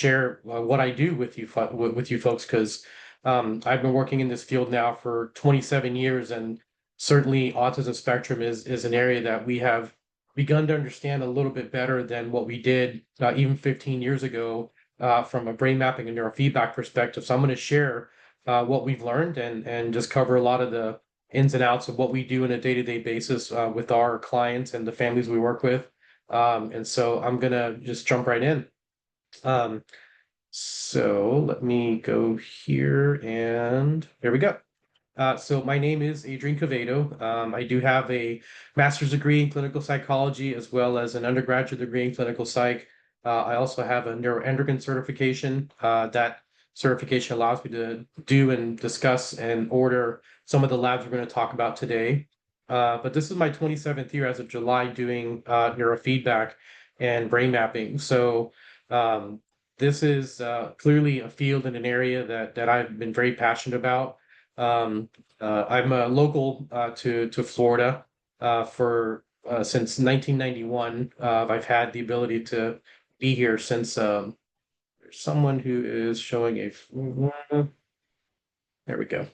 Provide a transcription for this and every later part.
share what I do with with you folks, because I've been working in this field now for 27 years, and certainly autism spectrum is an area that we have begun to understand a little bit better than what we did even 15 years ago from a brain mapping and neurofeedback perspective. So I'm going to share what we've learned and just cover a lot of the ins and outs of what we do on a day-to-day basis with our clients and the families we work with. And so I'm gonna just jump right in. Um, so let me go here, and there we go. So my name is Adrian Cavedo. I do have a master's degree in clinical psychology as well as an undergraduate degree in clinical psych. I also have a neuroendocrine certification. That certification allows me to do and discuss and order some of the labs we're going to talk about today. But this is my 27th year as of July doing neurofeedback and brain mapping. So this is clearly a field and an area that I've been very passionate about. I'm a local to Florida for since 1991. I've had the ability to be here since there's someone who is showing there we go.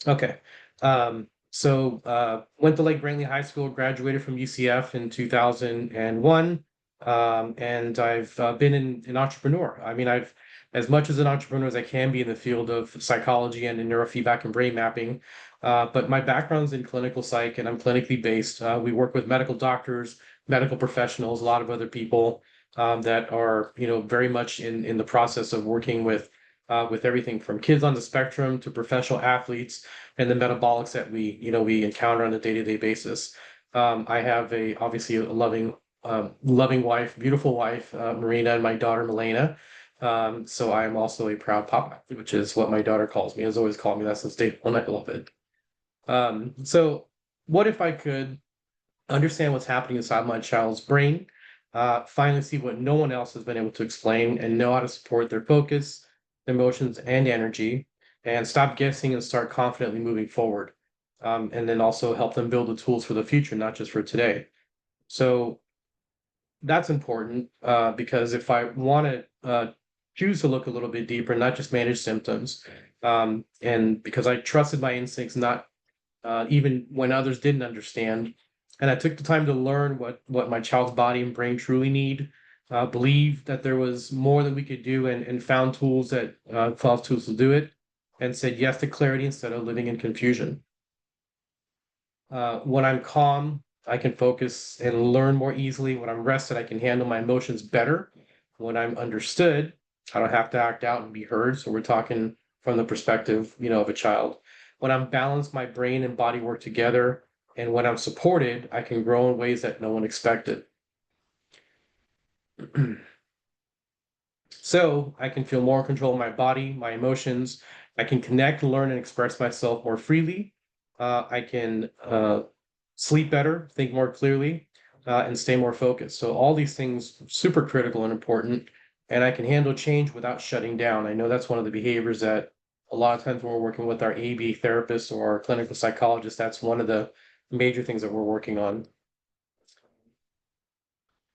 Okay. Went to Lake Brantley High School, graduated from UCF in 2001. And I've been an entrepreneur. I mean, I've as much as an entrepreneur as I can be in the field of psychology and in neurofeedback and brain mapping. But my background's in clinical psych, and I'm clinically based. We work with medical doctors, medical professionals, a lot of other people that are, very much in the process of working with everything from kids on the spectrum to professional athletes and the metabolics that we encounter on a day-to-day basis. I have obviously a loving wife, beautiful wife, Marina, and my daughter, Milena. So I am also a proud papa, which is what my daughter calls me, has always called me that since day one. I love it. So what if I could understand what's happening inside my child's brain, finally see what no one else has been able to explain, and know how to support their focus, emotions, and energy, and stop guessing and start confidently moving forward. And then also help them build the tools for the future, not just for today. So that's important because if I want to choose to look a little bit deeper, not just manage symptoms, and because I trusted my instincts, not even when others didn't understand, and I took the time to learn what my child's body and brain truly need, believed that there was more that we could do, and found tools to do it, and said yes to clarity instead of living in confusion. When I'm calm, I can focus and learn more easily. When I'm rested, I can handle my emotions better. When I'm understood, I don't have to act out and be heard. So we're talking from the perspective, of a child. When I'm balanced, my brain and body work together. And when I'm supported, I can grow in ways that no one expected. So I can feel more in control of my body, my emotions. I can connect, learn, and express myself more freely. I can sleep better, think more clearly, and stay more focused. So all these things super critical and important. And I can handle change without shutting down. I know that's one of the behaviors that a lot of times when we're working with our AB therapists or our clinical psychologists, that's one of the major things that we're working on.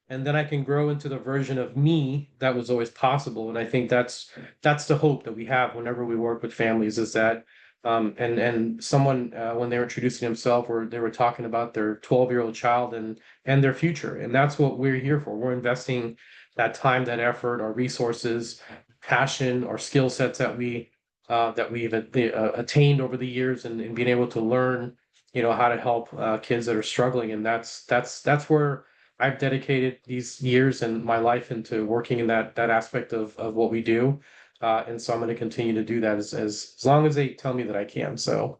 And then I can grow into the version of me that was always possible. And I think that's the hope that we have whenever we work with families, is that and someone when they were introducing themselves, or they were talking about their 12-year-old child and their future. And that's what we're here for. We're investing that time, that effort, our resources, passion, our skill sets that we've attained over the years, and being able to learn, how to help kids that are struggling. And that's where I've dedicated these years and my life into working in that aspect of what we do. And so I'm going to continue to do that as long as they tell me that I can. So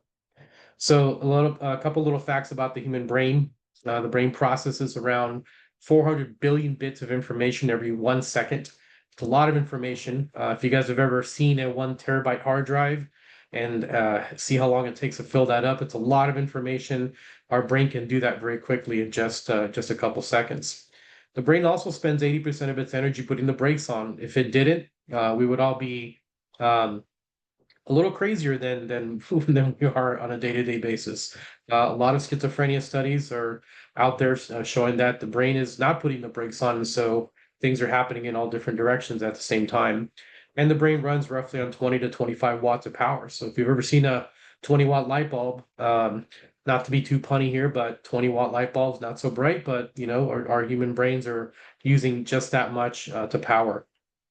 a couple little facts about the human brain. The brain processes around 400 billion bits of information every 1 second. It's a lot of information. If you guys have ever seen a 1 terabyte hard drive and see how long it takes to fill that up, it's a lot of information. Our brain can do that very quickly in just a couple seconds. The brain also spends 80% of its energy putting the brakes on. If it didn't, we would all be a little crazier than we are on a day-to-day basis. A lot of schizophrenia studies are out there showing that the brain is not putting the brakes on, and so things are happening in all different directions at the same time. And the brain runs roughly on 20 to 25 watts of power. So if you've ever seen a 20-watt light bulb, not to be too punny here, but 20-watt light bulbs, not so bright, but our human brains are using just that much to power.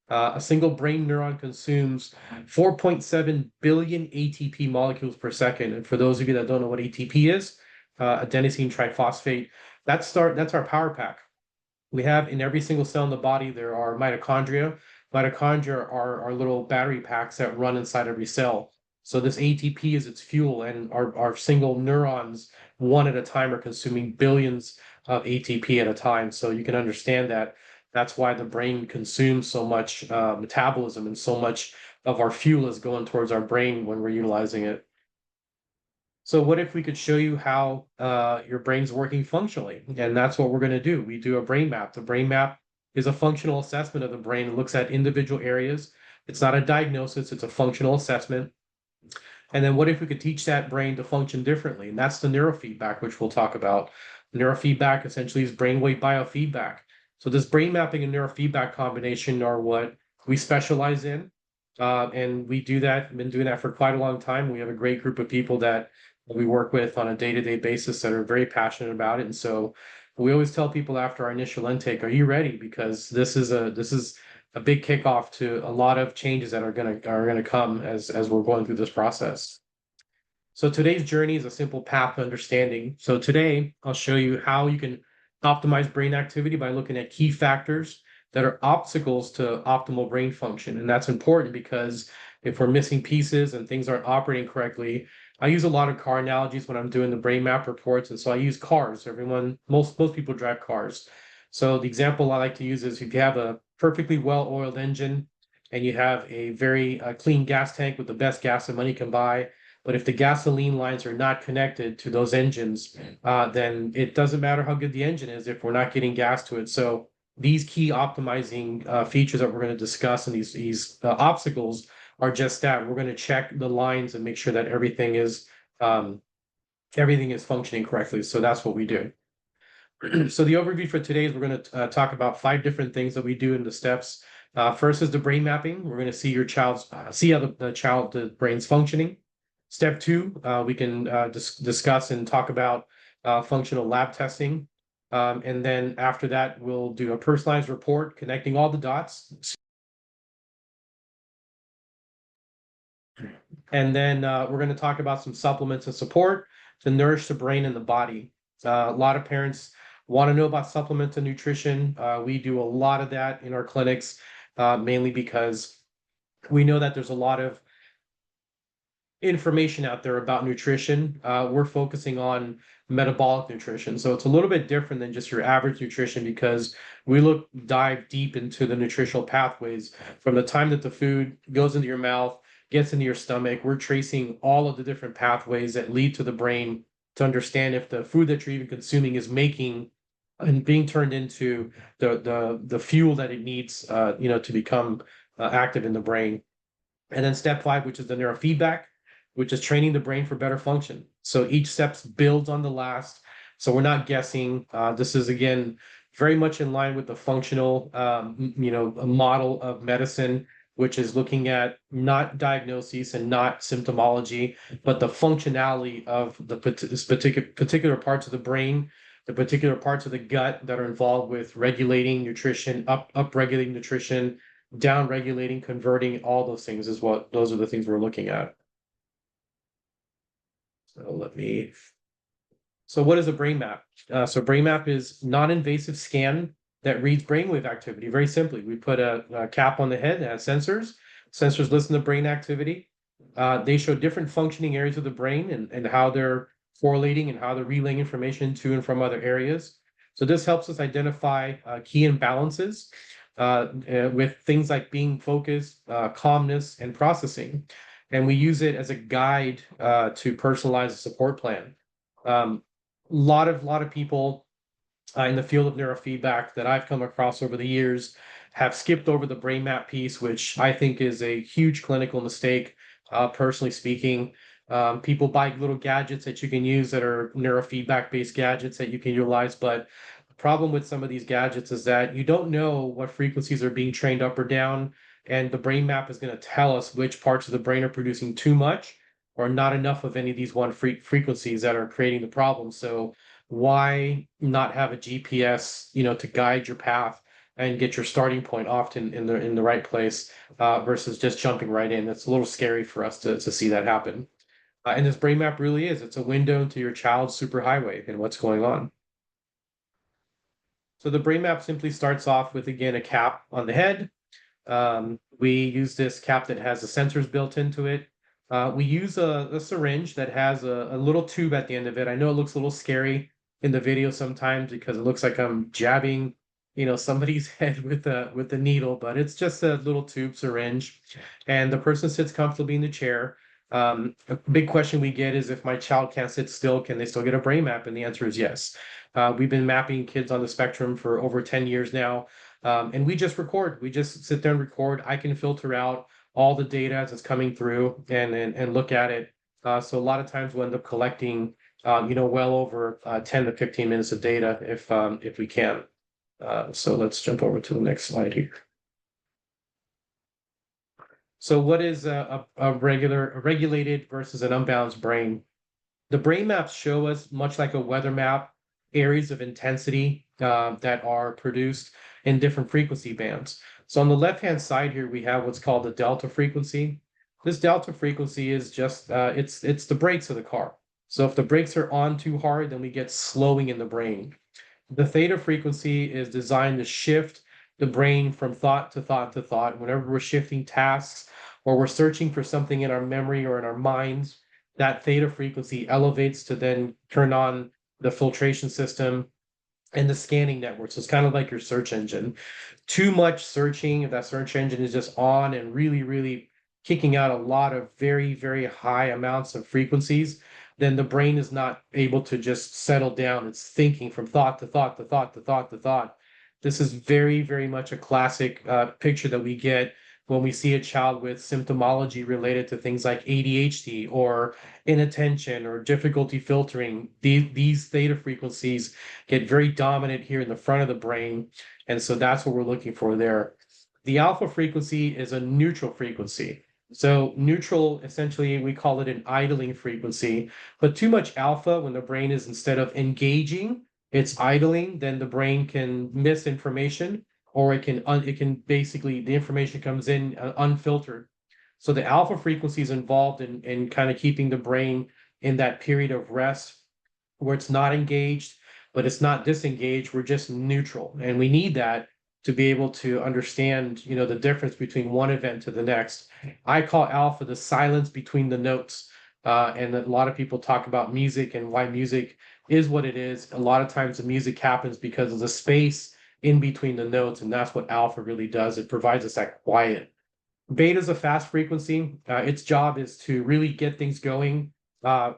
A single brain neuron consumes 4.7 billion ATP molecules per second. And for those of you that don't know what ATP is, adenosine triphosphate, that's our power pack. We have in every single cell in the body, there are mitochondria. Mitochondria are our little battery packs that run inside every cell. So this ATP is its fuel, and our single neurons, one at a time, are consuming billions of ATP at a time. So you can understand that that's why the brain consumes so much metabolism, and so much of our fuel is going towards our brain when we're utilizing it. So what if we could show you how your brain's working functionally? And that's what we're going to do. We do a brain map. The brain map is a functional assessment of the brain. It looks at individual areas. It's not a diagnosis, it's a functional assessment. And then what if we could teach that brain to function differently? And that's the neurofeedback, which we'll talk about. Neurofeedback essentially is brainwave biofeedback. So this brain mapping and neurofeedback combination are what we specialize in. And we do that, been doing that for quite a long time. We have a great group of people that we work with on a day-to-day basis that are very passionate about it. And so we always tell people after our initial intake, are you ready? Because this is a big kickoff to a lot of changes that are gonna come as we're going through this process. So today's journey is a simple path to understanding. So today I'll show you how you can optimize brain activity by looking at key factors that are obstacles to optimal brain function. And that's important because if we're missing pieces and things aren't operating correctly, I use a lot of car analogies when I'm doing the brain map reports. And so I use cars. Most people drive cars. So the example I like to use is if you have a perfectly well-oiled engine and you have a very clean gas tank with the best gas that money can buy, but if the gasoline lines are not connected to those engines, then it doesn't matter how good the engine is if we're not getting gas to it. So these key optimizing features that we're going to discuss, and these obstacles are just that. We're going to check the lines and make sure that everything is functioning correctly. So that's what we do. So the overview for today is we're going to talk about 5 different things that we do in the steps. First is the brain mapping. We're going to see see how the brain's functioning. Step 2, we can discuss and talk about functional lab testing. And then after that, we'll do a personalized report connecting all the dots. And then we're going to talk about some supplements and support to nourish the brain and the body. A lot of parents want to know about supplements and nutrition. We do a lot of that in our clinics, mainly because we know that there's a lot of information out there about nutrition. We're focusing on metabolic nutrition. So it's a little bit different than just your average nutrition because we dive deep into the nutritional pathways from the time that the food goes into your mouth, gets into your stomach. We're tracing all of the different pathways that lead to the brain to understand if the food that you're even consuming is making and being turned into the fuel that it needs to become active in the brain. And then step 5, which is the neurofeedback, which is training the brain for better function. So each step builds on the last. So we're not guessing. This is, again, very much in line with the functional, model of medicine, which is looking at not diagnoses and not symptomology, but the functionality of the particular parts of the brain, the particular parts of the gut that are involved with regulating nutrition, up-regulating nutrition, down-regulating, converting, all those things those are the things we're looking at. So what is a brain map? So brain map is non-invasive scan that reads brainwave activity. Very simply, we put a cap on the head that has sensors. Sensors listen to brain activity. They show different functioning areas of the brain and how they're correlating and how they're relaying information to and from other areas. So this helps us identify key imbalances with things like being focused, calmness, and processing. And we use it as a guide to personalize a support plan. Lot of people in the field of neurofeedback that I've come across over the years have skipped over the brain map piece, which I think is a huge clinical mistake, personally speaking. People buy little gadgets that you can use that are neurofeedback-based gadgets that you can utilize, but problem with some of these gadgets is that you don't know what frequencies are being trained up or down, and the brain map is going to tell us which parts of the brain are producing too much or not enough of any of these frequencies that are creating the problem. So why not have a GPS, to guide your path and get your starting point often in the right place, versus just jumping right in? It's a little scary for us to see that happen. And this brain map really is, it's a window into your child's superhighway and what's going on. So the brain map simply starts off with, again, a cap on the head. We use this cap that has the sensors built into it. We use a syringe that has a little tube at the end of it. I know it looks a little scary in the video sometimes because it looks like I'm jabbing, somebody's head with a needle, but it's just a little tube syringe, and the person sits comfortably in the chair. A big question we get is, if my child can't sit still, can they still get a brain map? And the answer is yes. We've been mapping kids on the spectrum for over 10 years now. And we just record. We just sit there and record. I can filter out all the data as it's coming through and look at it. So a lot of times we'll end up collecting, well over 10 to 15 minutes of data if we can. So let's jump over to the next slide here. So what is a regulated versus an unbalanced brain? The brain maps show us, much like a weather map, areas of intensity that are produced in different frequency bands. So on the left-hand side here, we have what's called the delta frequency. This delta frequency is just, it's the brakes of the car. So if the brakes are on too hard, then we get slowing in the brain. The theta frequency is designed to shift the brain from thought to thought to thought. Whenever we're shifting tasks or we're searching for something in our memory or in our minds, that theta frequency elevates to then turn on the filtration system and the scanning network. So it's kind of like your search engine. Too much searching, if that search engine is just on and really, really kicking out a lot of very, very high amounts of frequencies, then the brain is not able to just settle down. It's thinking from thought to thought to thought to thought to thought. This is very, very much a classic picture that we get when we see a child with symptomology related to things like ADHD or inattention or difficulty filtering. These theta frequencies get very dominant here in the front of the brain. And so that's what we're looking for there. The alpha frequency is a neutral frequency. So neutral, essentially, we call it an idling frequency. But too much alpha, when the brain is, instead of engaging, it's idling, then the brain can miss information, or it can basically, the information comes in unfiltered. So the alpha frequency is involved in kind of keeping the brain in that period of rest where it's not engaged, but it's not disengaged. We're just neutral. And we need that to be able to understand, the difference between one event to the next. I call alpha the silence between the notes. And a lot of people talk about music and why music is what it is. A lot of times the music happens because of the space in between the notes, and that's what alpha really does. It provides us that quiet. Beta is a fast frequency. Its job is to really get things going,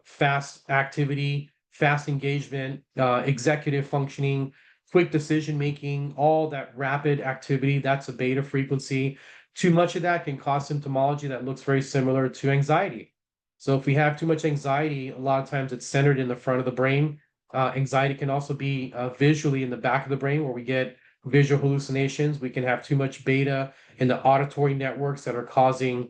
fast activity, fast engagement, executive functioning, quick decision making, all that rapid activity. That's a beta frequency. Too much of that can cause symptomology that looks very similar to anxiety. So if we have too much anxiety, a lot of times it's centered in the front of the brain. Anxiety can also be visually in the back of the brain, where we get visual hallucinations. We can have too much beta in the auditory networks that are causing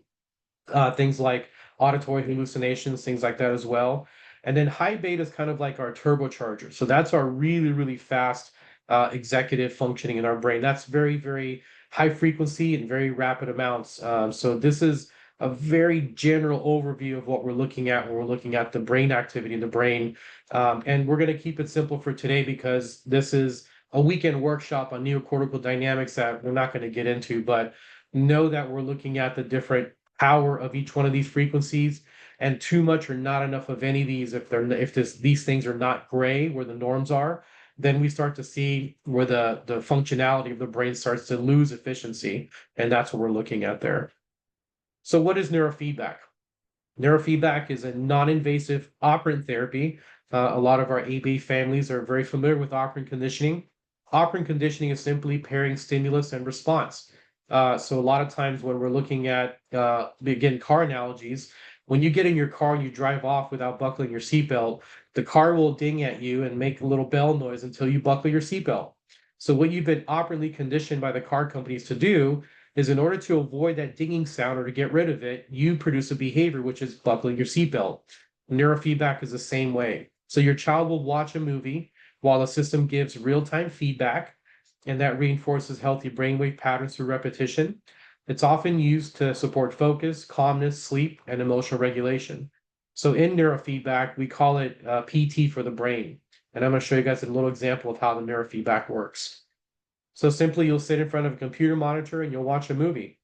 things like auditory hallucinations, things like that as well. And then high beta is kind of like our turbocharger. So that's our really, really fast executive functioning in our brain. That's very, very high frequency and very rapid amounts. So this is a very general overview of what we're looking at when we're looking at the brain activity in the brain. And we're going to keep it simple for today because this is a weekend workshop on neocortical dynamics that we're not going to get into, but know that we're looking at the different power of each one of these frequencies, and too much or not enough of any of these, these things are not gray where the norms are, then we start to see where the functionality of the brain starts to lose efficiency, and that's what we're looking at there. So what is neurofeedback? Neurofeedback is a non-invasive operant therapy. A lot of our AB families are very familiar with operant conditioning. Operant conditioning is simply pairing stimulus and response. So a lot of times when we're looking at, again, car analogies, when you get in your car and you drive off without buckling your seatbelt, the car will ding at you and make a little bell noise until you buckle your seatbelt. So what you've been operantly conditioned by the car companies to do is, in order to avoid that dinging sound or to get rid of it, you produce a behavior which is buckling your seatbelt. Neurofeedback is the same way. So your child will watch a movie while the system gives real-time feedback, and that reinforces healthy brainwave patterns through repetition. It's often used to support focus, calmness, sleep, and emotional regulation. So in neurofeedback, we call it PT for the brain. And I'm going to show you guys a little example of how the neurofeedback works. So simply, you'll sit in front of a computer monitor and you'll watch a movie.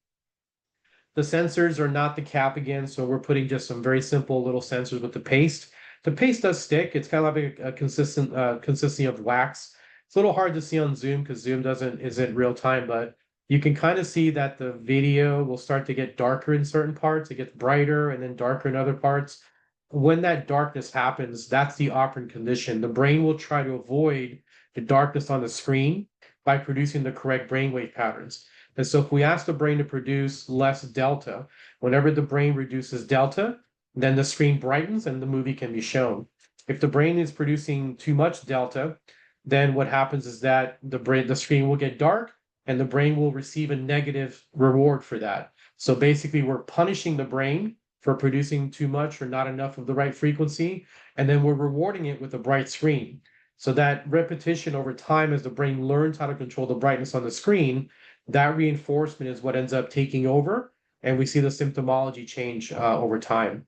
The sensors are not the cap again, so we're putting just some very simple little sensors with the paste. The paste does stick. It's kind of like a consistent consistency of wax. It's a little hard to see on Zoom because Zoom isn't real time, but you can kind of see that the video will start to get darker in certain parts. It gets brighter and then darker in other parts. When that darkness happens, that's the operant condition. The brain will try to avoid the darkness on the screen by producing the correct brainwave patterns. And so if we ask the brain to produce less delta, whenever the brain reduces delta, then the screen brightens and the movie can be shown. If the brain is producing too much delta, then what happens is that the screen will get dark and the brain will receive a negative reward for that. So basically, we're punishing the brain for producing too much or not enough of the right frequency, and then we're rewarding it with a bright screen. So that repetition over time, as the brain learns how to control the brightness on the screen, that reinforcement is what ends up taking over, and we see the symptomology change over time.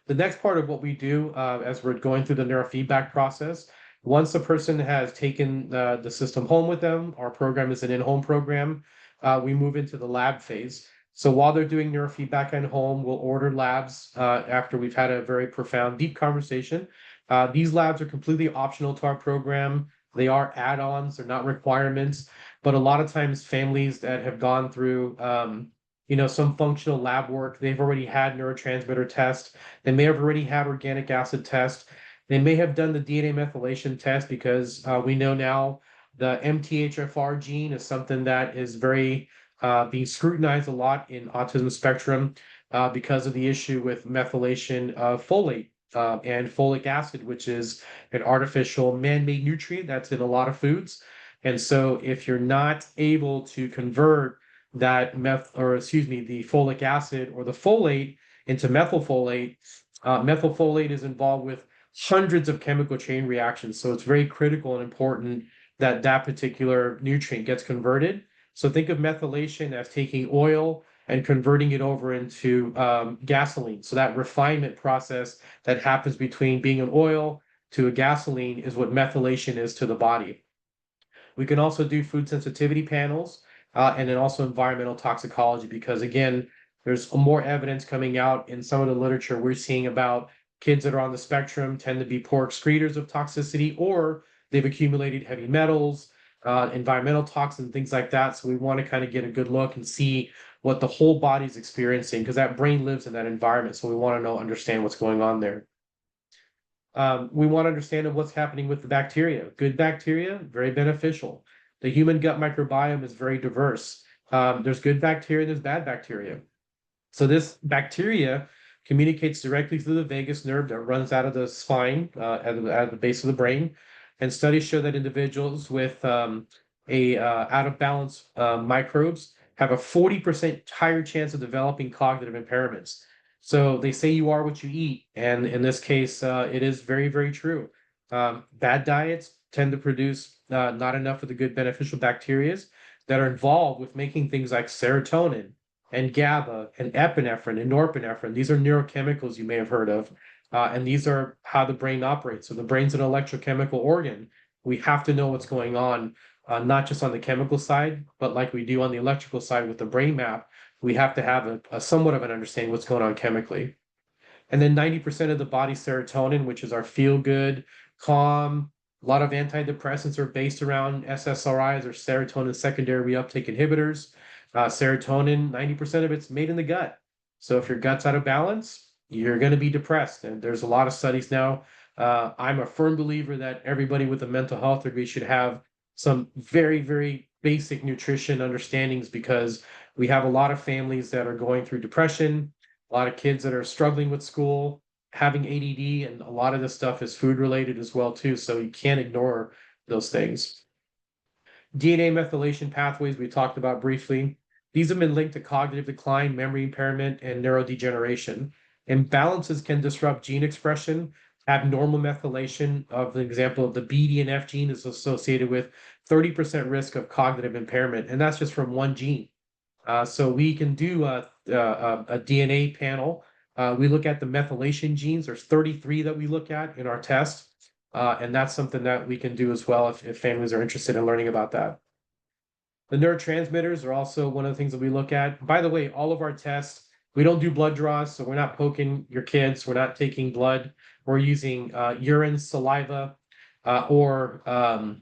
The next part of what we do as we're going through the neurofeedback process, once the person has taken the system home with them, our program is an in-home program, we move into the lab phase. So while they're doing neurofeedback at home, we'll order labs after we've had a very profound, deep conversation. These labs are completely optional to our program. They are add-ons, they're not requirements, but a lot of times families that have gone through some functional lab work, they've already had neurotransmitter tests, they may have already had organic acid tests, they may have done the DNA methylation test because we know now the MTHFR gene is something that is very being scrutinized a lot in autism spectrum because of the issue with methylation of folate and folic acid, which is an artificial man-made nutrient that's in a lot of foods. And so if you're not able to convert that the folic acid or the folate into methylfolate, methylfolate is involved with hundreds of chemical chain reactions. So it's very critical and important that that particular nutrient gets converted. So think of methylation as taking oil and converting it over into gasoline. So that refinement process that happens between being an oil to a gasoline is what methylation is to the body. We can also do food sensitivity panels and then also environmental toxicology, because again, there's more evidence coming out in some of the literature we're seeing about kids that are on the spectrum tend to be poor excretors of toxicity, or they've accumulated heavy metals, environmental toxins, things like that. So we want to kind of get a good look and see what the whole body's experiencing, because that brain lives in that environment. So we want to understand what's going on there. We want to understand what's happening with the bacteria. Good bacteria, very beneficial. The human gut microbiome is very diverse. There's good bacteria, there's bad bacteria. So this bacteria communicates directly through the vagus nerve that runs out of the spine at the base of the brain. And studies show that individuals with out of balance microbes have a 40% higher chance of developing cognitive impairments. So they say you are what you eat. And in this case, it is very, very true. Bad diets tend to produce not enough of the good beneficial bacteria that are involved with making things like serotonin and GABA and epinephrine and norepinephrine. These are neurochemicals you may have heard of. And these are how the brain operates. So the brain's an electrochemical organ. We have to know what's going on, not just on the chemical side, but like we do on the electrical side with the brain map, we have to have a somewhat of an understanding what's going on chemically. And then 90% of the body's serotonin, which is our feel good, calm, a lot of antidepressants are based around SSRIs or serotonin secondary reuptake inhibitors. Serotonin, 90% of it's made in the gut. So if your gut's out of balance, you're going to be depressed. And there's a lot of studies now. I'm a firm believer that everybody with a mental health degree should have some very, very basic nutrition understandings, because we have a lot of families that are going through depression, a lot of kids that are struggling with school, having ADD, and a lot of this stuff is food related as well too. So you can't ignore those things. DNA methylation pathways we talked about briefly. These have been linked to cognitive decline, memory impairment, and neurodegeneration. Imbalances can disrupt gene expression. Abnormal methylation of the example of the BDNF gene is associated with 30% risk of cognitive impairment, and that's just from one gene. So we can do a DNA panel. We look at the methylation genes. There's 33 that we look at in our test. And that's something that we can do as well if families are interested in learning about that. The neurotransmitters are also one of the things that we look at. By the way, all of our tests, we don't do blood draws, so we're not poking your kids. We're not taking blood. We're using urine, saliva, uh, or um,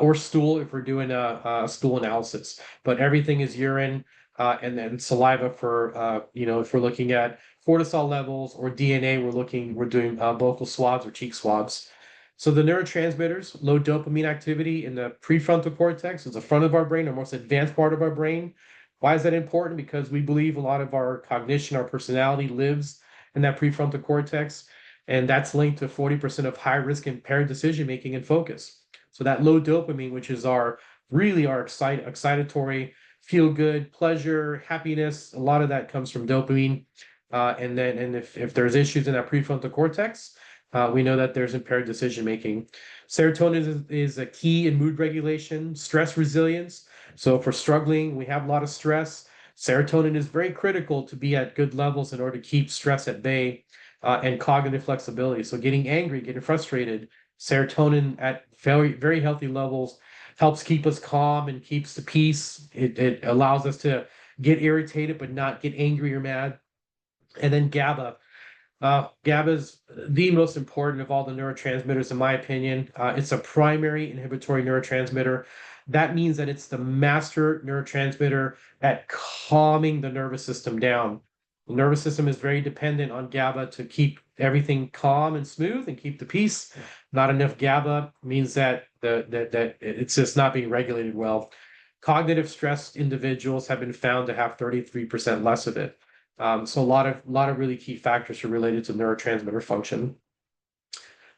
or stool if we're doing a stool analysis. But everything is urine and then saliva for if we're looking at cortisol levels or DNA, we're doing vocal swabs or cheek swabs. So the neurotransmitters, low dopamine activity in the prefrontal cortex is the front of our brain, the most advanced part of our brain. Why is that important? Because we believe a lot of our cognition, our personality lives in that prefrontal cortex, and that's linked to 40% of high risk impaired decision making and focus. So that low dopamine, which is our excitatory, feel good, pleasure, happiness, a lot of that comes from dopamine. And if there's issues in that prefrontal cortex, we know that there's impaired decision making. Serotonin is a key in mood regulation, stress resilience. So if we're struggling, we have a lot of stress. Serotonin is very critical to be at good levels in order to keep stress at bay and cognitive flexibility. So getting angry, getting frustrated, serotonin at very, very healthy levels helps keep us calm and keeps the peace. It allows us to get irritated but not get angry or mad. And then GABA. GABA is the most important of all the neurotransmitters, in my opinion. It's a primary inhibitory neurotransmitter. That means that it's the master neurotransmitter at calming the nervous system down. The nervous system is very dependent on GABA to keep everything calm and smooth and keep the peace. Not enough GABA means that that it's just not being regulated well. Cognitive stressed individuals have been found to have 33% less of it. So a lot of really key factors are related to neurotransmitter function.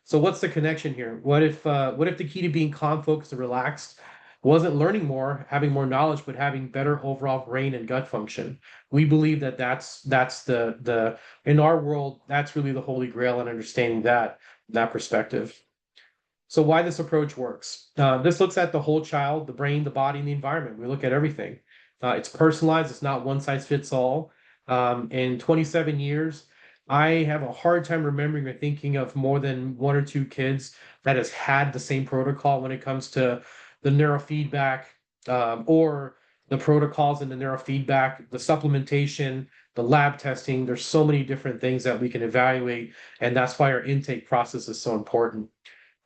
So what's the connection here? What if the key to being calm, focused, and relaxed wasn't learning more, having more knowledge, but having better overall brain and gut function? We believe that that's the in our world, that's really the holy grail and understanding that perspective. So why this approach works? This looks at the whole child, the brain, the body, and the environment. We look at everything. It's personalized. It's not one size fits all. In 27 years, I have a hard time remembering or thinking of more than one or two kids that has had the same protocol when it comes to the neurofeedback or the protocols in the neurofeedback, the supplementation, the lab testing. There's so many different things that we can evaluate, and that's why our intake process is so important.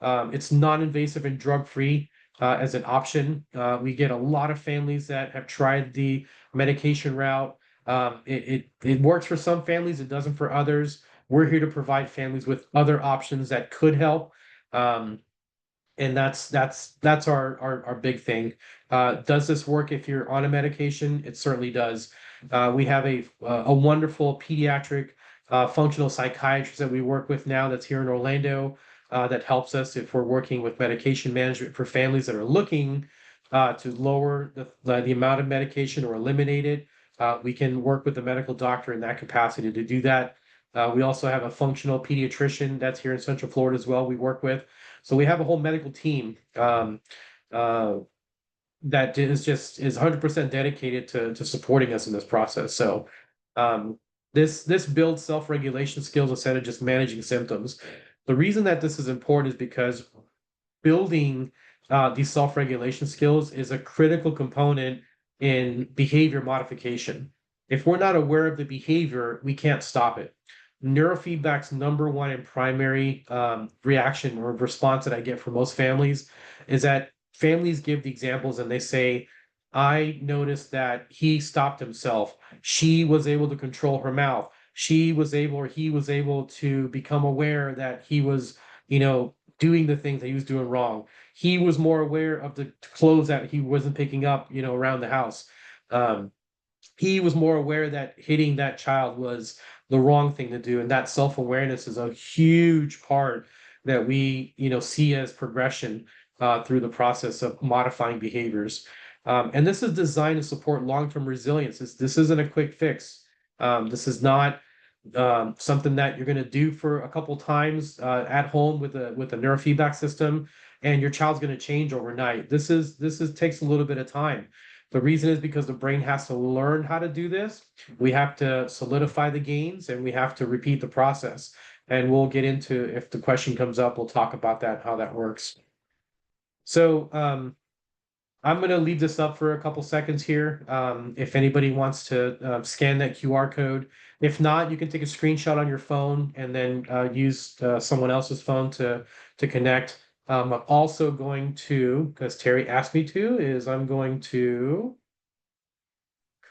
It's non-invasive and drug-free as an option. We get a lot of families that have tried the medication route. It works for some families, it doesn't for others. We're here to provide families with other options that could help. Um, and that's our big thing. Does this work if you're on a medication? It certainly does. We have a wonderful pediatric functional psychiatrist that we work with now that's here in Orlando that helps us if we're working with medication management for families that are looking to lower the amount of medication or eliminate it. We can work with the medical doctor in that capacity to do that. We also have a functional pediatrician that's here in Central Florida as well. We work with. So we have a whole medical team uh, that is 100% dedicated to supporting us in this process. So um, this builds self-regulation skills instead of just managing symptoms. The reason that this is important is because building these self-regulation skills is a critical component in behavior modification. If we're not aware of the behavior, we can't stop it. Neurofeedback's number one and primary reaction or response that I get from most families is that families give the examples and they say, I noticed that he stopped himself. She was able to control her mouth. She was able or he was able to become aware that he was, doing the things that he was doing wrong. He was more aware of the clothes that he wasn't picking up, around the house. He was more aware that hitting that child the wrong thing to do. And that self-awareness is a huge part that we, see as progression through the process of modifying behaviors. And this is designed to support long-term resilience. This isn't a quick fix. This is not something that you're going to do for a couple times at home with a neurofeedback system, and your child's going to change overnight. This is takes a little bit of time. The reason is because the brain has to learn how to do this. We have to solidify the gains, and we have to repeat the process. And we'll get into, if the question comes up, we'll talk about that, how that works. So I'm going to leave this up for a couple seconds here. If anybody wants to scan that QR code. If not, you can take a screenshot on your phone and then use someone else's phone to connect. I'm also going to, because Terry asked me to, I'm going to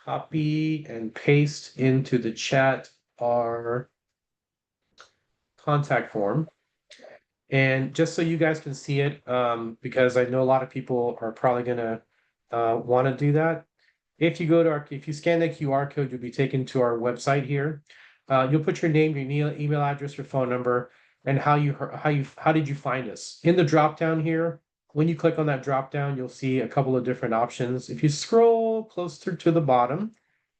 copy and paste into the chat our contact form. And just so you guys can see it, because I know a lot of people are probably gonna want to do that. If you scan the QR code, you'll be taken to our website here. You'll put your name, your email address, your phone number, and how did you find us? In the drop down here, when you click on that drop down, you'll see a couple of different options. If you scroll closer to the bottom,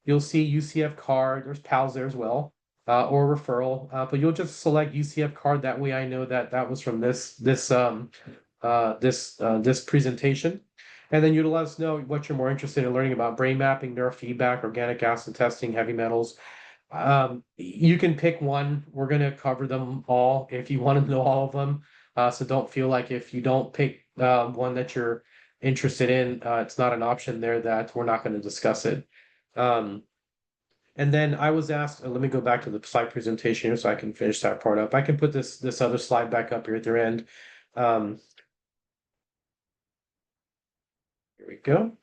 you'll see UCF card. There's PALS there as well, or referral. But you'll just select UCF card. That way, I know that was from this presentation. And then you'd let us know what you're more interested in learning about: brain mapping, neurofeedback, organic acid testing, heavy metals. You can pick one. We're going to cover them all if you want to know all of them. So don't feel like if you don't pick one that you're interested in, it's not an option there that we're not going to discuss it. And then I was asked, let me go back to the slide presentation here so I can finish that part up. I can put this other slide back up here at the end. Here we go.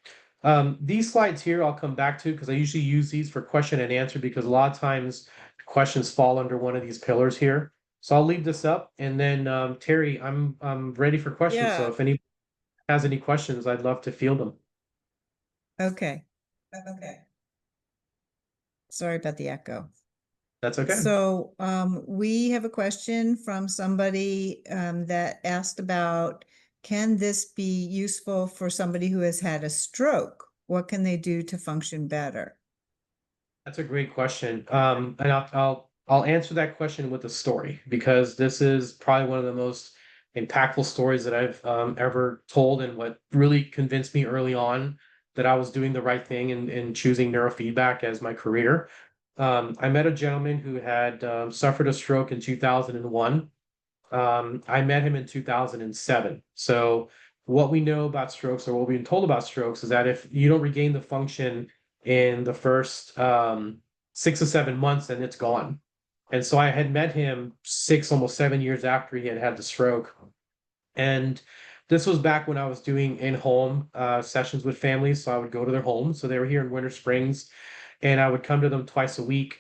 These slides here I'll come back to because I usually use these for question and answer, because a lot of times questions fall under one of these pillars here. So I'll leave this up, and then Terry, I'm ready for questions. So Yeah. if anyone has any questions, I'd love to field them. Okay. Sorry about the echo. That's okay. So we have a question from somebody that asked about, can this be useful for somebody who has had a stroke? What can they do to function better? That's a great question. And I'll answer that question with a story, because this is probably one of the most impactful stories that I've ever told, and what really convinced me early on that I was doing the right thing in choosing neurofeedback as my career. I met a gentleman who had suffered a stroke in 2001. I met him in 2007. So what we know about strokes, or what we've been told about strokes, is that if you don't regain the function in the first 6 to 7 months, then it's gone. And so I had met him almost 7 years after he had had the stroke. And this was back when I was doing in-home sessions with families. So I would go to their homes. So they were here in Winter Springs, and I would come to them twice a week.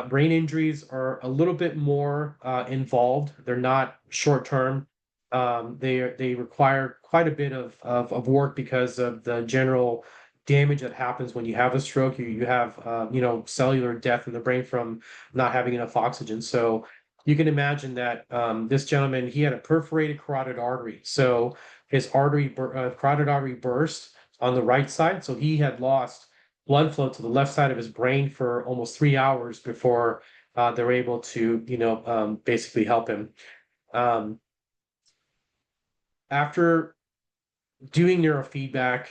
Brain injuries are a little bit more involved. They're not short term. They require quite a bit of work because of the general damage that happens when you have a stroke. You have cellular death in the brain from not having enough oxygen. So you can imagine that this gentleman, he had a perforated carotid artery. So his carotid artery burst on the right side. So he had lost blood flow to the left side of his brain for almost 3 hours before they were able to, basically help him. After doing neurofeedback,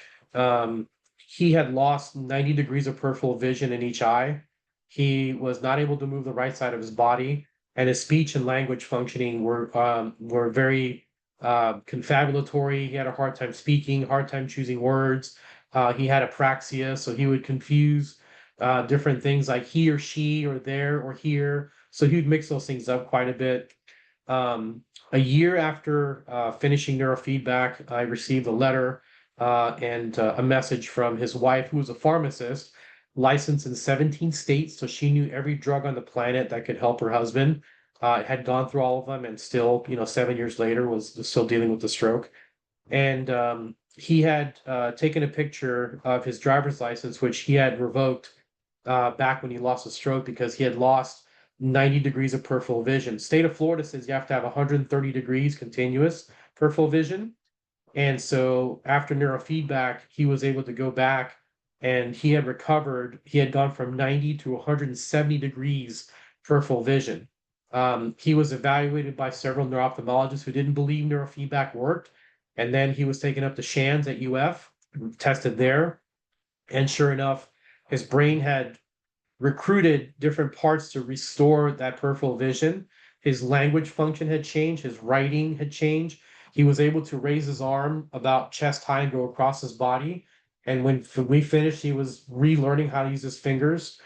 he had lost 90 degrees of peripheral vision in each eye. He was not able to move the right side of his body, and his speech and language functioning were very confabulatory. He had a hard time speaking, hard time choosing words. He had apraxia, so he would confuse different things like he or she, or there or here. So he would mix those things up quite a bit. A year after finishing neurofeedback, I received a letter and a message from his wife, who was a pharmacist, licensed in 17 states. So she knew every drug on the planet that could help her husband. Had gone through all of them, and still, 7 years later, was still dealing with the stroke. And he had taken a picture of his driver's license, which he had revoked back when he lost a stroke, because he had lost 90 degrees of peripheral vision. State of Florida says you have to have 130 degrees continuous peripheral vision. And so after neurofeedback, he was able to go back and he had recovered. He had gone from 90 to 170 degrees peripheral vision. He was evaluated by several neuro-ophthalmologists who didn't believe neurofeedback worked. And then he was taken up to Shands at UF, tested there. And sure enough, his brain had recruited different parts to restore that peripheral vision. His language function had changed, his writing had changed. He was able to raise his arm about chest high and go across his body. And when we finished, he was relearning how to use his fingers.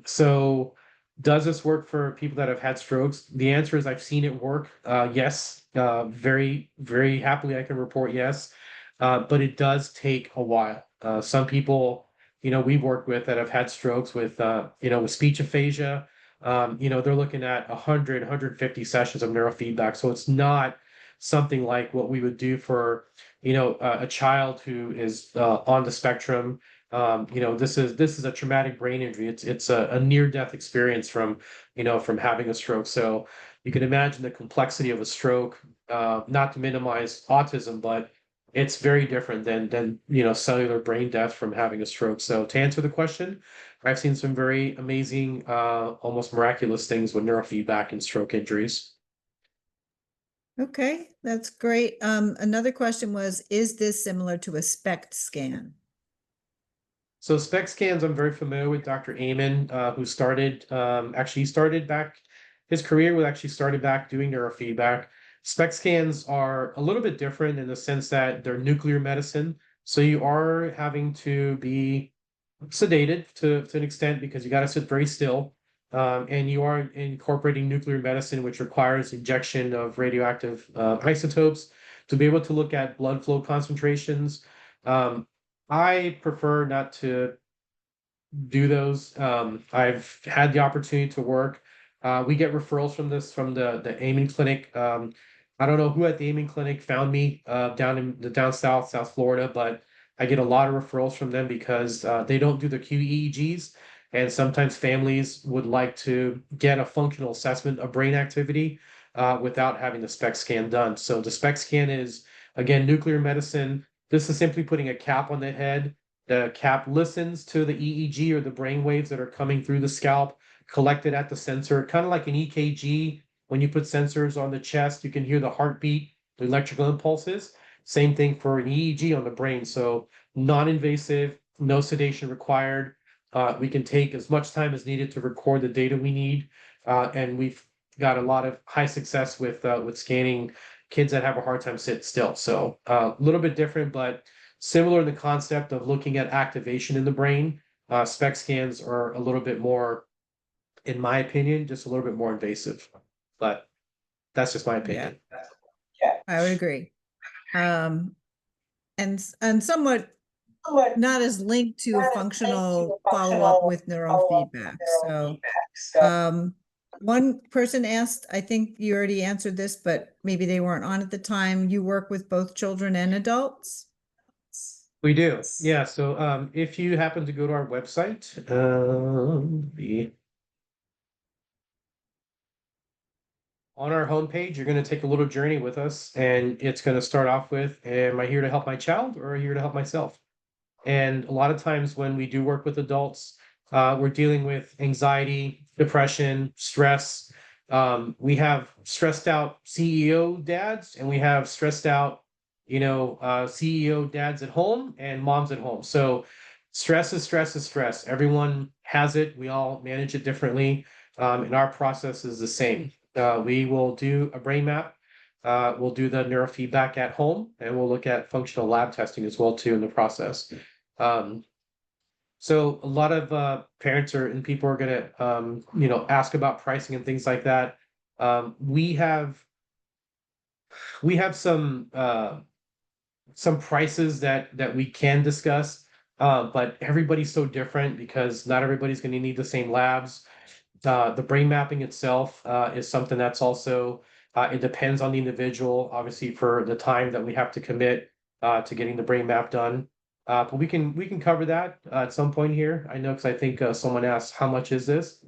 So does this work for people that have had strokes? The answer is I've seen it work. Yes, very, very happily I can report yes. But it does take a while. Some people, we've worked with that have had strokes with, with speech aphasia. They're looking at 100, 150 sessions of neurofeedback. So it's not something like what we would do for, a child who is on the spectrum. This is a traumatic brain injury. It's a near-death experience from having a stroke. So you can imagine the complexity of a stroke, not to minimize autism, but it's very different than cellular brain death from having a stroke. So to answer the question, I've seen some very amazing, almost miraculous things with neurofeedback and stroke injuries. Okay, that's great. Another question was, is this similar to a SPECT scan? So SPECT scans, I'm very familiar with Dr. Amen, who started, actually he started back, his career was actually started back doing neurofeedback. SPECT scans are a little bit different in the sense that they're nuclear medicine. So you are having to be sedated to an extent because you got to sit very still. And you are incorporating nuclear medicine, which requires injection of radioactive isotopes to be able to look at blood flow concentrations. I prefer not to do those. I've had the opportunity to work. We get referrals from this from the Amen Clinic. I don't know who at the Amen Clinic found me down south, South Florida, but I get a lot of referrals from them because they don't do the QEEGs, and sometimes families would like to get a functional assessment of brain activity without having the SPECT scan done. So the SPECT scan is again nuclear medicine. This is simply putting a cap on the head. The cap listens to the EEG or the brain waves that are coming through the scalp, collected at the sensor, kind of like an EKG. When you put sensors on the chest, you can hear the heartbeat, the electrical impulses. Same thing for an EEG on the brain. So non-invasive, no sedation required. We can take as much time as needed to record the data we need. And we've got a lot of high success with scanning kids that have a hard time sitting still. So a little bit different, but similar in the concept of looking at activation in the brain. SPECT scans are a little bit more, in my opinion, just a little bit more invasive. But that's just my opinion. I would agree. And somewhat not as linked to a functional follow-up with neurofeedback. So, one person asked, I think you already answered this, but maybe they weren't on at the time. You work with both children and adults? We do. Yeah. So if you happen to go to our website, on our homepage, you're going to take a little journey with us, and it's going to start off with, am I here to help my child or here to help myself? And a lot of times when we do work with adults, we're dealing with anxiety, depression, stress. We have stressed out CEO dads, and we have stressed out, CEO dads at home and moms at home. So stress is stress is stress. Everyone has it. We all manage it differently. And our process is the same. We will do a brain map. We'll do the neurofeedback at home, and we'll look at functional lab testing as well too in the process. So a lot of parents and people are gonna ask about pricing and things like that. We have some prices that we can discuss, but everybody's so different because not everybody's going to need the same labs. The brain mapping itself is something that's also it depends on the individual, obviously, for the time that we have to commit to getting the brain map done. But we can cover that at some point here. I know because I think someone asked how much is this.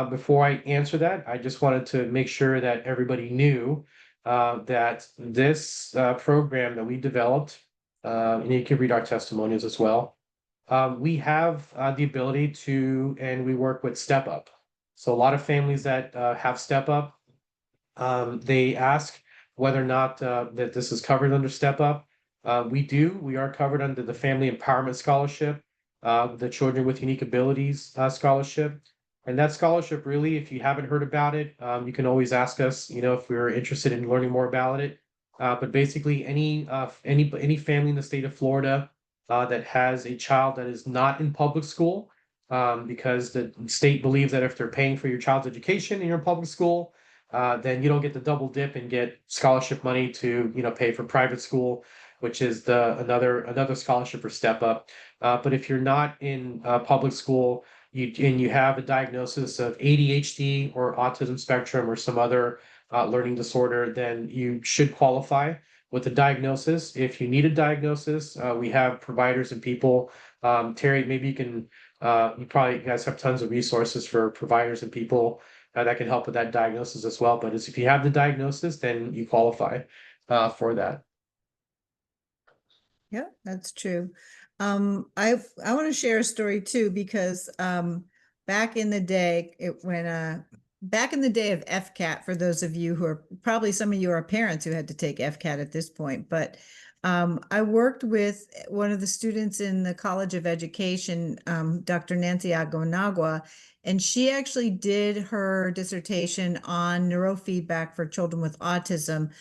Before I answer that, I just wanted to make sure that everybody knew that this program that we developed, and you can read our testimonials as well. We have the ability to, and we work with Step Up. So a lot of families that have Step Up, they ask whether or not that this is covered under Step Up. We do. We are covered under the Family Empowerment Scholarship, the Children with Unique Abilities Scholarship. And that scholarship, really, if you haven't heard about it, you can always ask us, if we're interested in learning more about it. But basically, any family in the state of Florida that has a child that is not in public school, because the state believes that if they're paying for your child's education in your public school, then you don't get the double dip and get scholarship money to pay for private school, which is the another scholarship for Step Up. But if you're not in public school, you have a diagnosis of ADHD or autism spectrum or some other learning disorder, then you should qualify with a diagnosis. If you need a diagnosis, we have providers and people. Terry, maybe you can. You guys have tons of resources for providers and people that can help with that diagnosis as well. But if you have the diagnosis, then you qualify for that. Yeah, that's true. I want to share a story too, because back in the day, back in the day of FCAT, for those of you who are probably some of you are parents who had to take FCAT at this point, but I worked with one of the students in the College of Education, Dr. Nancy Agonagua, and she actually did her dissertation on neurofeedback for children with autism.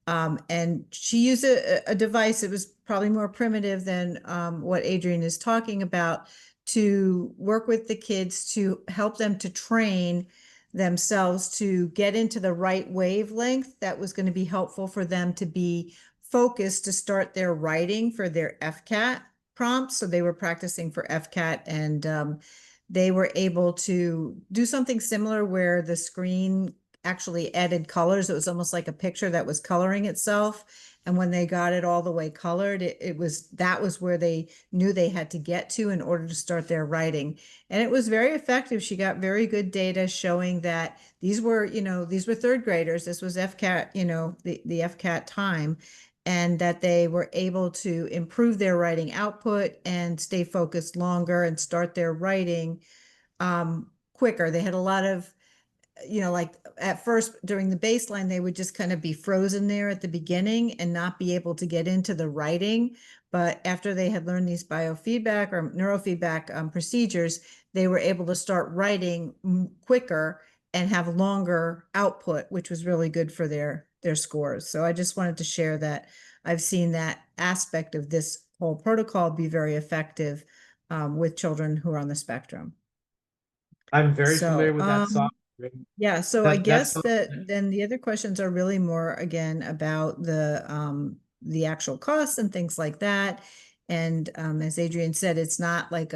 And she used a device that was probably more primitive than what Adrian is talking about, to work with the kids to help them to train themselves to get into the right wavelength that was going to be helpful for them to be focused to start their writing for their FCAT prompts. So they were practicing for FCAT, and they were able to do something similar where the screen actually added colors. It was almost like a picture that was coloring itself. And when they got it all the way colored, that was where they knew they had to get to in order to start their writing. And it was very effective. She got very good data showing that these were third graders. This was FCAT, the FCAT time, and that they were able to improve their writing output and stay focused longer and start their writing quicker. They had a lot of, like at first during the baseline, they would just kind of be frozen there at the beginning and not be able to get into the writing. But after they had learned these biofeedback or neurofeedback procedures, they were able to start writing quicker and have longer output, which was really good for their scores. So I just wanted to share that I've seen that aspect of this whole protocol be very effective with children who are on the spectrum. I'm very familiar So, with that software. yeah, so I That's guess that then the other questions are really more again about the actual costs and things like that. And as Adrian said, it's not like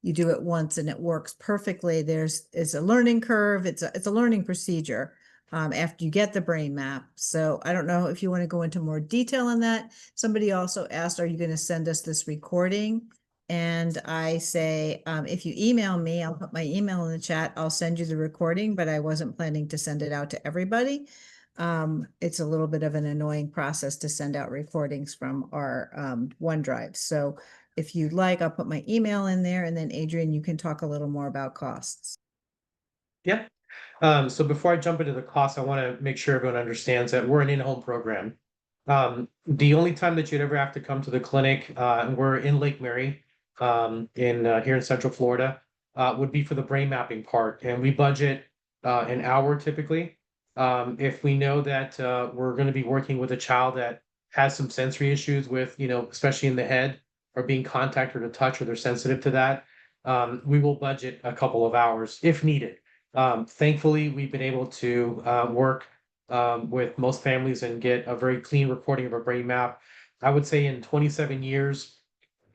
you do it once and it works perfectly. It's a learning curve. It's a learning procedure after you get the brain map. So I don't know if you want to go into more detail on that. Somebody also asked, are you going to send us this recording? And I say, if you email me, I'll put my email in the chat. I'll send you the recording, but I wasn't planning to send it out to everybody. It's a little bit of an annoying process to send out recordings from our OneDrive. So if you'd like, I'll put my email in there, and then Adrian, you can talk a little more about costs. Yeah. So before I jump into the cost, I want to make sure everyone understands that we're an in-home program. The only time that you'd ever have to come to the clinic, and we're in Lake Mary, here in Central Florida, would be for the brain mapping part, and we budget an hour typically. If we know that we're going to be working with a child that has some sensory issues with, especially in the head or being contacted or touch, or they're sensitive to that, we will budget a couple of hours if needed. Thankfully, we've been able to work with most families and get a very clean recording of a brain map. I would say in 27 years,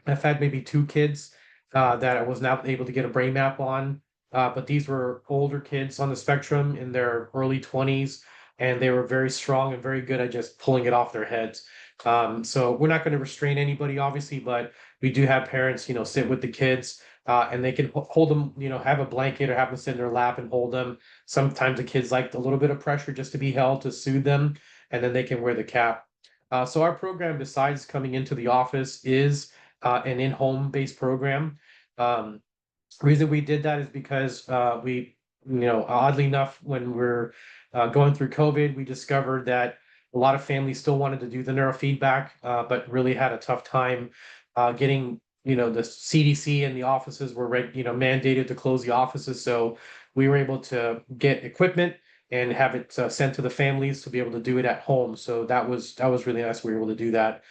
I've had maybe two kids that I was not able to get a brain map on, but these were older kids on the spectrum in their early 20s, and they were very strong and very good at just pulling it off their heads. So we're not going to restrain anybody, obviously, but we do have parents, sit with the kids and they can hold them, have a blanket or have them sit in their lap and hold them. Sometimes the kids like a little bit of pressure just to be held to soothe them, and then they can wear the cap. So our program, besides coming into the office, is an in-home based program. Um, Reason we did that is because oddly enough, when we're going through COVID, we discovered that a lot of families still wanted to do the neurofeedback, but really had a tough time getting, the CDC and the offices were mandated to close the offices. So we were able to get equipment and have it sent to the families to be able to do it at home. So that was really nice. We were able to do that.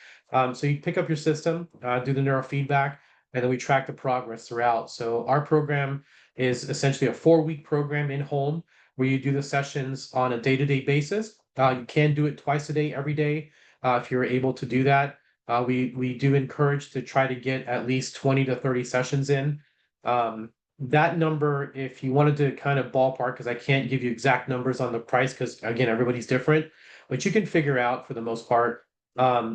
So you pick up your system, do the neurofeedback, and then we track the progress throughout. So our program is essentially a 4-week program in home where you do the sessions on a day-to-day basis. You can do it twice a day, every day, if you're able to do that. We do encourage to try to get at least 20 to 30 sessions in. That number, if you wanted to kind of ballpark, because I can't give you exact numbers on the price, because again, everybody's different, but you can figure out for the most part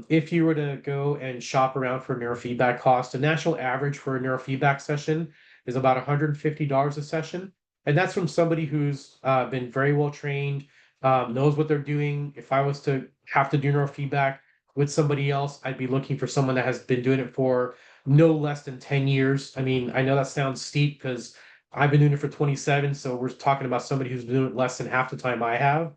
if you were to go and shop around for neurofeedback cost, the national average for a neurofeedback session is about $150 a session. And that's from somebody who's been very well trained, knows what they're doing. If I was to have to do neurofeedback with somebody else, I'd be looking for someone that has been doing it for no less than 10 years. I mean, I know that sounds steep because I've been doing it for 27. So we're talking about somebody who's been doing it less than half the time I have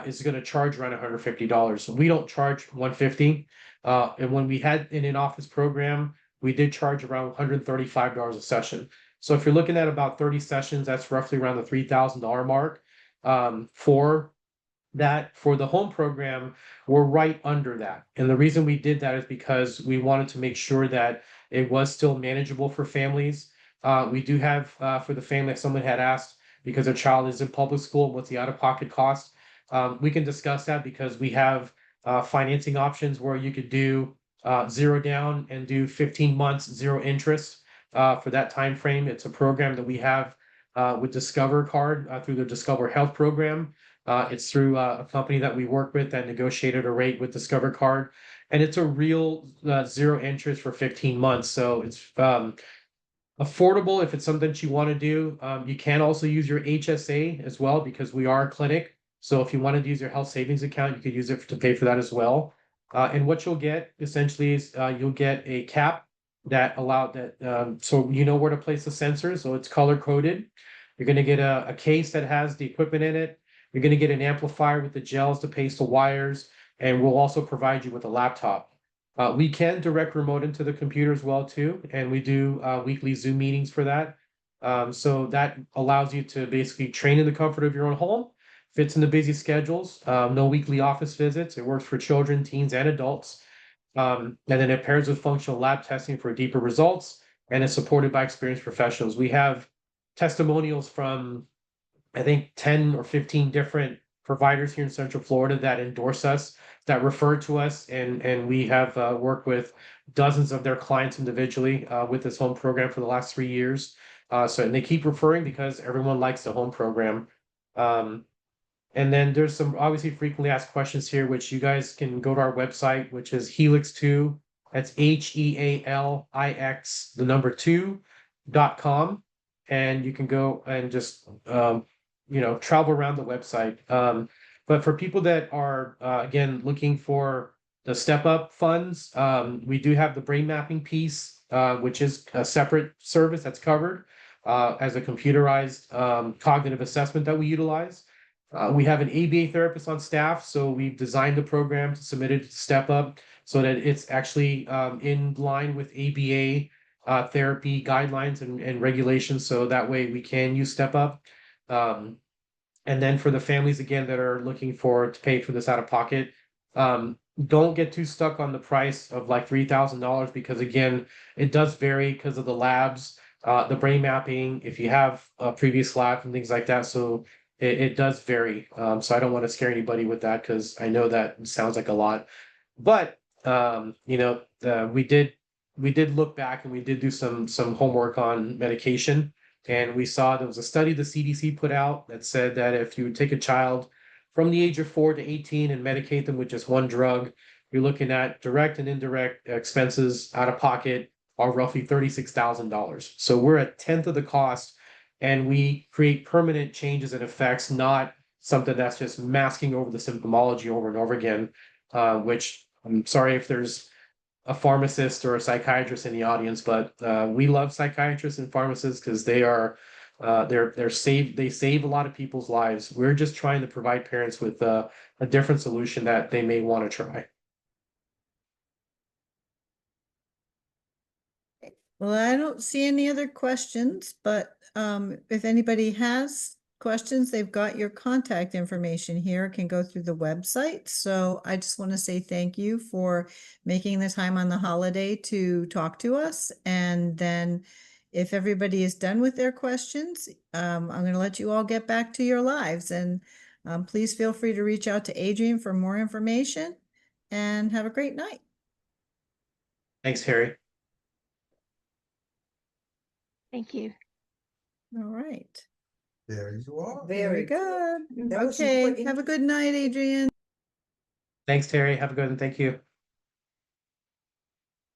is going to charge around $150. We don't charge 150. And when we had an in-office program, we did charge around $135 a session. So if you're looking at about 30 sessions, that's roughly around the $3,000 mark. For that, for the home program, we're right under that. And the reason we did that is because we wanted to make sure that it was still manageable for families. We do have for the family, if someone had asked because their child is in public school, what's the out-of-pocket cost? We can discuss that because we have financing options where you could do 0 down and do 15 months, 0 interest for that time frame. It's a program that we have with Discover Card through the Discover Health program. It's through a company that we work with that negotiated a rate with Discover Card, and it's a real 0 interest for 15 months. So it's affordable if it's something that you want to do. You can also use your HSA as well because we are a clinic. So if you wanted to use your health savings account, you could use it to pay for that as well. And what you'll get essentially is you'll get a cap that so you know where to place the sensor. So it's color coded. You're going to get a case that has the equipment in it. You're going to get an amplifier with the gels to paste the wires, and we'll also provide you with a laptop. We can direct remote into the computer as well too, and we do weekly Zoom meetings for that. So that allows you to basically train in the comfort of your own home, fits in the busy schedules, no weekly office visits. It works for children, teens, and adults. And then it pairs with functional lab testing for deeper results, and is supported by experienced professionals. We have testimonials from I think 10 or 15 different providers here in Central Florida that endorse us, that refer to us, and we have worked with dozens of their clients individually with this home program for the last 3 years. And they keep referring because everyone likes the home program. Um, and then there's some obviously frequently asked questions here, which you guys can go to our website, which is Helix2. That's HEALIX, the number 2.com. And you can go and just travel around the website. But for people that are again looking for the step up funds, we do have the brain mapping piece, which is a separate service that's covered as a computerized cognitive assessment that we utilize. We have an ABA therapist on staff, so we've designed the program to submit it to Step Up so that it's actually in line with ABA therapy guidelines and regulations. So that way we can use Step Up. And then for the families again that are looking to pay for this out of pocket, don't get too stuck on the price of like $3,000 because again, it does vary because of the labs, the brain mapping, if you have previous labs and things like that. So it does vary. So I don't want to scare anybody with that because I know that sounds like a lot, but we did look back and we did do some homework on medication, and we saw there was a study the CDC put out that said that if you take a child from the age of 4 to 18 and medicate them with just one drug, you're looking at direct and indirect expenses out of pocket are roughly $36,000. So we're a tenth of the cost, and we create permanent changes and effects, not something that's just masking over the symptomology over and over again. Which I'm sorry if there's a pharmacist or a psychiatrist in the audience, but we love psychiatrists and pharmacists because they save a lot of people's lives. We're just trying to provide parents with a different solution that they may want to try. Well, I don't see any other questions, but if anybody has questions, they've got your contact information here, can go through the website. So I just want to say thank you for making the time on the holiday to talk to us. And then if everybody is done with their questions, I'm going to let you all get back to your lives. And please feel free to reach out to Adrian for more information, and have a great night. Thanks, Harry. Thank you. All right. There you are. Very good. That was Okay, super have a good night, Adrian. Thanks, Terry. Have a good one. Thank you.